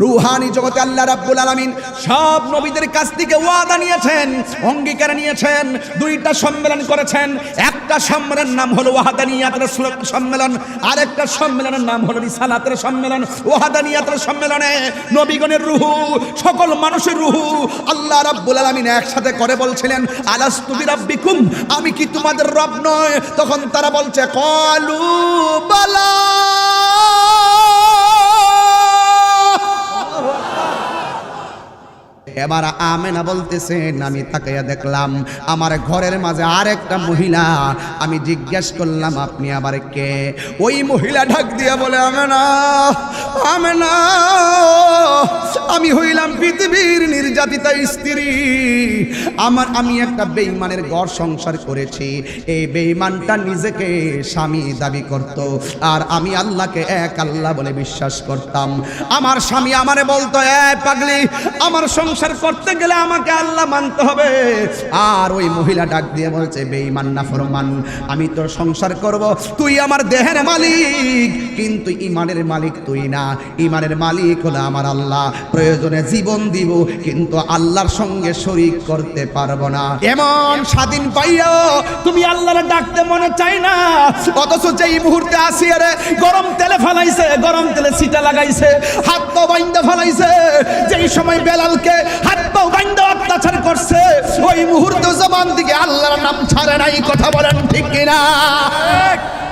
Rouhani জগতে আল্লাহ রাব্বুল আলামিন সব নবীদের কাছ থেকে ওয়াদা নিয়েছেন, অঙ্গীকার নিয়েছেন, দুইটা সম্মেলন করেছেন। একটা সম্মেলনের নাম হলো ওয়াহাদানিয়াতের সম্মেলন, আরেকটা সম্মেলনের নাম হলো রিসালাতের সম্মেলন। ওয়াহাদানিয়াতের সম্মেলনে নবীগণের রূহ, সকল মানুষের রূহ আল্লাহ রাব্বুল আলামিন একসাথে করে বলছিলেন, আলাস্তু বিরাব্বিকুম, আমি কি তোমাদের রব নয়? তখন তারা বলছে ক্বালু বালা। এবার আমেনা বলতেছেন, আমি তাকাইয়া দেখলাম আমার ঘরের মাঝে আরেকটা মহিলা। আমি জিজ্ঞেস করলাম, আপনি আবার কে? ওই মহিলা ডাক দিয়া বলে, আমেনা, আমেনা, আমি হইলাম পৃথিবীর নির্যাতিতা স্ত্রী। আমি একটা বেঈমানের ঘর সংসার করেছি। এই বেঈমানটা নিজেকে স্বামী দাবি করত, আর আমি আল্লাহকে এক আল্লাহ বলে বিশ্বাস করতাম। আমার স্বামী আমারে বলতো, এ পাগলি, আমার সংসার করতে গেলে আমাকে আল্লাহ মানতে হবে। আর ওই মহিলা ডাক দিয়ে বলছে, বেঈমান নাফরমান, আমি তোর সংসার করব, তুই আমার দেহের মালিক, কিন্তু ইমানের মালিক তুই না। ইমানের মালিক হলো আমার আল্লাহ। প্রয়োজনে জীবন দিব, কিন্তু আল্লাহর সঙ্গে শরীক করতে পারবো না। এমন স্বাধীন পাইও তুমি আল্লাহরে ডাকতে মনে চাই না, অথচ যেই মুহূর্তে আসিয়ারে গরম তেলে ফেলাইছে, গরম তেলে সিটা লাগাইছে, হাত পা বাইন্দা ফেলাইছে, যেই সময় বেলালকে হাত পা বাইন্দা অত্যাচার করছে, ওই মুহূর্তে জবান থেকে আল্লাহর নাম ছাড়ে নাই। কথা বলেন ঠিক কিনা?